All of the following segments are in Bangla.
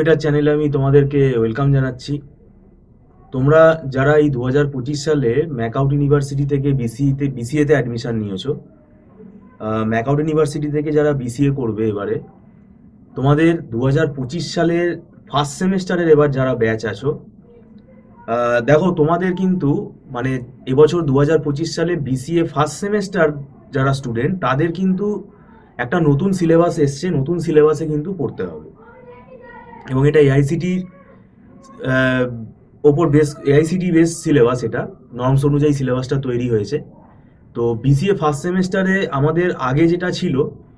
এডুকেটার চ্যানেলে আমি তোমাদেরকে ওয়েলকাম জানাচ্ছি। তোমরা যারা এই 2025 সালে ম্যাকআউট ইউনিভার্সিটি থেকে বিসিএতে অ্যাডমিশন নিয়েছো, ম্যাকআউট ইউনিভার্সিটি থেকে যারা বিসিএ করবে এবারে, তোমাদের 2025 সালের ফার্স্ট সেমেস্টারের এবার যারা ব্যাচ আছো, দেখো তোমাদের কিন্তু মানে এবছর 2025 সালে বিসিএ ফার্স্ট সেমেস্টার যারা স্টুডেন্ট, তাদের কিন্তু একটা নতুন সিলেবাস এসছে, নতুন সিলেবাসে কিন্তু পড়তে হবে। এবং এটা এআইসিটির ওপর এআইসিটি বেস সিলেবাস, এটা নর্মস অনুযায়ী সিলেবাসটা তৈরি হয়েছে। তো বিসিএ ফার্স্ট সেমেস্টারে আমাদের আগে যেটা ছিল,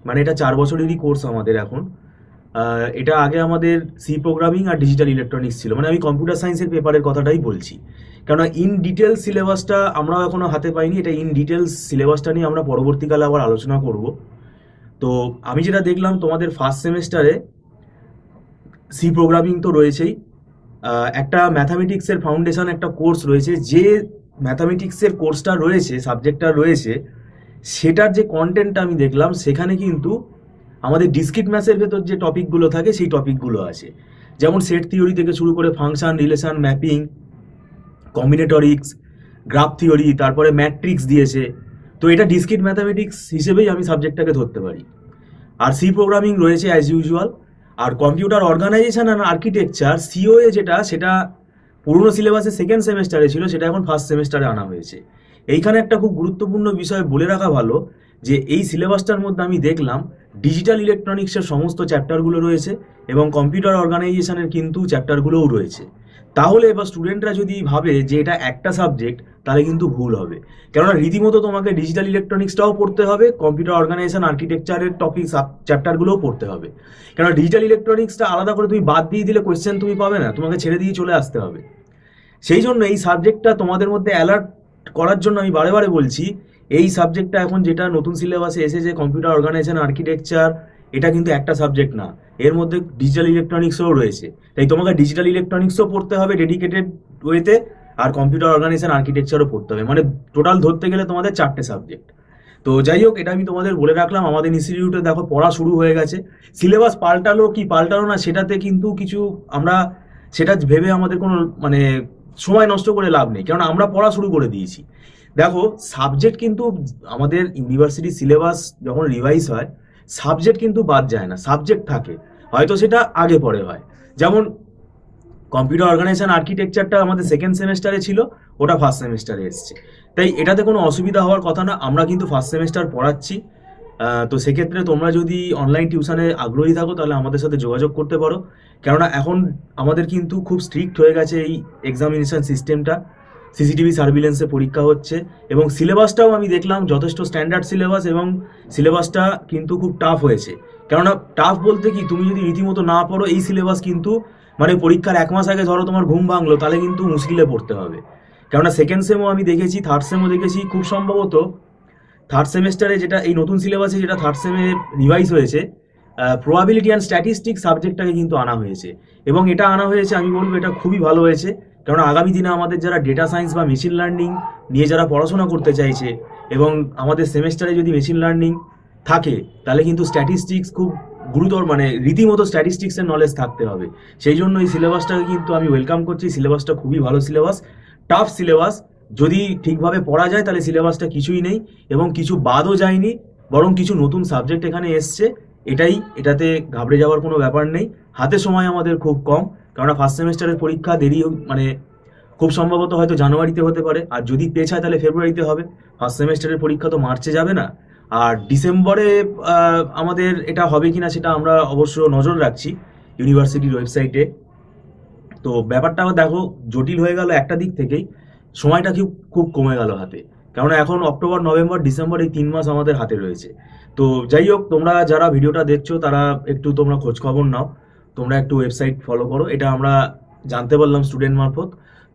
মানে এটা 4 বছরেরই কোর্স আমাদের এখন। এটা আগে আমাদের সি প্রোগ্রামিং আর ডিজিটাল ইলেকট্রনিক্স ছিল, মানে আমি কম্পিউটার সায়েন্সের পেপারের কথাটাই বলছি, কেননা ইন ডিটেলস সিলেবাসটা আমরাও এখনো হাতে পাইনি। এটা ইন ডিটেলস সিলেবাসটা নিয়ে আমরা পরবর্তীকালে আবার আলোচনা করব। তো আমি যেটা দেখলাম, তোমাদের ফার্স্ট সেমেস্টারে সি প্রোগ্রামিং তো রয়েছেই, একটা ম্যাথামেটিক্সের ফাউন্ডেশন একটা কোর্স রয়েছে। যে ম্যাথামেটিক্সের কোর্সটা রয়েছে, সাবজেক্টটা রয়েছে, সেটার যে কন্টেন্টটা আমি দেখলাম, সেখানে কিন্তু আমাদের ডিসক্রিট ম্যাথের ভেতর যে টপিকগুলো থাকে সেই টপিকগুলো আছে। যেমন সেট থিওরি থেকে শুরু করে function, relation, mapping, combinatorics, graph theory, তারপরে ম্যাট্রিক্স দিয়েছে। তো এটা ডিসক্রিট ম্যাথামেটিক্স হিসেবেই আমি সাবজেক্টটাকে ধরতে পারি। আর সি প্রোগ্রামিং রয়েছে অ্যাজ ইউজুয়াল। আর computer organisation and architecture, COA, সেটা পুরনো সিলেবাসে সেকেন্ড সেমেস্টারে ছিল, সেটা এখন ফার্স্ট সেমেস্টারে আনা হয়েছে। এইখানে একটা খুব গুরুত্বপূর্ণ বিষয় বলে রাখা ভালো, যে এই সিলেবাসটার মধ্যে আমি দেখলাম ডিজিটাল ইলেকট্রনিক্সের সমস্ত চ্যাপ্টারগুলো রয়েছে এবং কম্পিউটার অর্গানাইজেশনের কিন্তু চ্যাপ্টারগুলোও রয়েছে। তাহলে এবার স্টুডেন্টরা যদি ভাবে যে এটা একটা সাবজেক্ট, তাহলে কিন্তু ভুল হবে। কেননা রীতিমতো তোমাকে ডিজিটাল ইলেকট্রনিক্সটাও পড়তে হবে, কম্পিউটার অর্গানাইজেশন আর্কিটেকচারের টপিক চ্যাপ্টারগুলোও পড়তে হবে। কেননা ডিজিটাল ইলেকট্রনিক্সটা আলাদা করে তুমি বাদ দিয়ে দিলে কোয়েশ্চেন তুমি পাবে না, তোমাকে ছেড়ে দিয়ে চলে আসতে হবে। সেই জন্য এই সাবজেক্টটা তোমাদের মধ্যে অ্যালার্ট করার জন্য আমি বারে বারে বলছি, এই সাবজেক্টটা এখন যেটা নতুন সিলেবাসে এসেছে, কম্পিউটার অর্গানাইজেশন আর্কিটেকচার, এটা কিন্তু একটা সাবজেক্ট না, এর মধ্যে ডিজিটাল ইলেকট্রনিক্সও রয়েছে। তাই তোমাকে ডিজিটাল ইলেকট্রনিক্সও পড়তে হবে ডেডিকেটেড ওয়েতে, আর কম্পিউটার অর্গানাইজেশন আর্কিটেকচারও পড়তে হবে। মানে টোটাল ধরতে গেলে তোমাদের 4টে সাবজেক্ট। তো যাই হোক, এটা আমি তোমাদের বলে রাখলাম। আমাদের ইনস্টিটিউটে দেখো পড়া শুরু হয়ে গেছে। সিলেবাস পাল্টালো কি পাল্টালো না সেটাতে কিন্তু কিছু আমরা সেটা ভেবে আমাদের কোনো মানে সময় নষ্ট করে লাভ নেই, কারণ আমরা পড়া শুরু করে দিয়েছি। দেখো, সাবজেক্ট কিন্তু আমাদের ইউনিভার্সিটি সিলেবাস যখন রিভাইজ হয়, সাবজেক্ট কিন্তু বাদ যায় না, সাবজেক্ট থাকে, হয়তো সেটা আগে পরে হয়। যেমন কম্পিউটার অর্গানাইজেশন আর্কিটেকচারটা আমাদের সেকেন্ড সেমেস্টারে ছিল, ওটা ফার্স্ট সেমেস্টারে এসছে। তাই এটাতে কোনো অসুবিধা হওয়ার কথা না, আমরা কিন্তু ফার্স্ট সেমেস্টার পড়াচ্ছি। তো সেক্ষেত্রে তোমরা যদি অনলাইন টিউশনে আগ্রহী থাকো, তাহলে আমাদের সাথে যোগাযোগ করতে পারো। কেননা এখন আমাদের কিন্তু খুব স্ট্রিক্ট হয়ে গেছে এই এক্সামিনেশন সিস্টেমটা, সিসিটিভি সার্ভিলেন্সে পরীক্ষা হচ্ছে, এবং সিলেবাসটাও আমি দেখলাম যথেষ্ট স্ট্যান্ডার্ড সিলেবাস, এবং সিলেবাসটা কিন্তু খুব টাফ হয়েছে। কেননা টাফ বলতে কি, তুমি যদি রীতিমতো না পড়ো এই সিলেবাস, কিন্তু মানে পরীক্ষার 1 মাস আগে ধরো তোমার ঘুম ভাঙলো, তাহলে কিন্তু মুশকিলে পড়তে হবে। কেননা সেকেন্ড সেমও আমি দেখেছি, থার্ড সেমও দেখেছি, খুব সম্ভবত থার্ড সেমেস্টারে যেটা এই নতুন সিলেবাসে যেটা থার্ড সেমে রিভাইজ হয়েছে, প্রবাবিলিটি অ্যান্ড স্ট্যাটিস্টিক্স সাবজেক্টটাকে কিন্তু আনা হয়েছে। এবং এটা আনা হয়েছে, আমি বলবো এটা খুবই ভালো হয়েছে। কারণ আগামী দিনে আমাদের যারা ডেটা সায়েন্স বা মেশিন লার্নিং নিয়ে যারা পড়াশোনা করতে চাইছে, এবং আমাদের সেমেস্টারে যদি মেশিন লার্নিং থাকে, তাহলে কিন্তু স্ট্যাটিস্টিক্স খুব গুরুতর, মানে রীতিমতো স্ট্যাটিস্টিক্সের নলেজ থাকতে হবে। সেই জন্য এই সিলেবাসটাকে কিন্তু আমি ওয়েলকাম করছি। সিলেবাসটা খুবই ভালো সিলেবাস, টাফ সিলেবাস। যদি ঠিকভাবে পড়া যায় তাহলে সিলেবাসটা কিছুই নেই, এবং কিছু বাদও যায়নি, বরং কিছু নতুন সাবজেক্ট এখানে এসছে। এটাতে ঘাবড়ে যাওয়ার কোনো ব্যাপার নেই। হাতে সময় আমাদের খুব কম, কারণ ফার্স্ট সেমেস্টারের পরীক্ষা দেরি, মানে খুব সম্ভবত হয়তো জানুয়ারিতে হতে পারে, আর যদি পেছায় তাহলে ফেব্রুয়ারিতে হবে। ফার্স্ট সেমেস্টারের পরীক্ষা তো মার্চে যাবে না। আর ডিসেম্বরে আমাদের এটা হবে কিনা সেটা আমরা অবশ্য নজর রাখছি ইউনিভার্সিটির ওয়েবসাইটে। তো ব্যাপারটা দেখো জটিল হয়ে গেল একটা দিক থেকেই, সময়টা খুব কমে গেল হাতে। কেননা এখন অক্টোবর, নভেম্বর, ডিসেম্বর, এই 3 মাস আমাদের হাতে রয়েছে। তো যাই হোক, তোমরা যারা ভিডিওটা দেখছো তারা একটু তোমরা খোঁজ খবর নাও, তোমরা একটু ওয়েবসাইট ফলো করো। এটা আমরা জানতে পারলাম স্টুডেন্ট মারফত।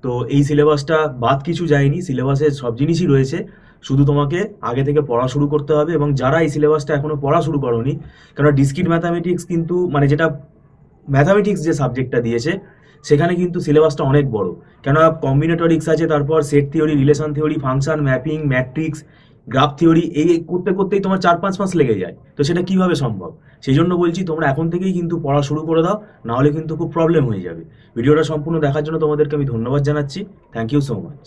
তো এই সিলেবাসটা বাদ কিছু যায়নি, সিলেবাসে সব জিনিসই রয়েছে, শুধু তোমাকে আগে থেকে পড়া শুরু করতে হবে। এবং যারা এই সিলেবাসটা এখনো পড়া শুরু করোনি, কেননা ডিসক্রিট ম্যাথামেটিক্স কিন্তু, মানে যেটা ম্যাথামেটিক্স যে সাবজেক্টটা দিয়েছে, সেখানে কিন্তু সিলেবাসটা অনেক বড়। কেননা কম্বিনেটরিক্স আছে, তারপর set theory, relation theory, function, mapping, matrix, graph theory এই করতে করতেই তোমার 4-5 মাস লেগে যায়, তো সেটা কিভাবে সম্ভব? সেই জন্য বলছি তোমরা এখন থেকেই কিন্তু পড়া শুরু করে দাও, না হলে কিন্তু খুব প্রবলেম হয়ে যাবে। ভিডিওটা সম্পূর্ণ দেখার জন্য তোমাদেরকে আমি ধন্যবাদ জানাচ্ছি। Thank you so much.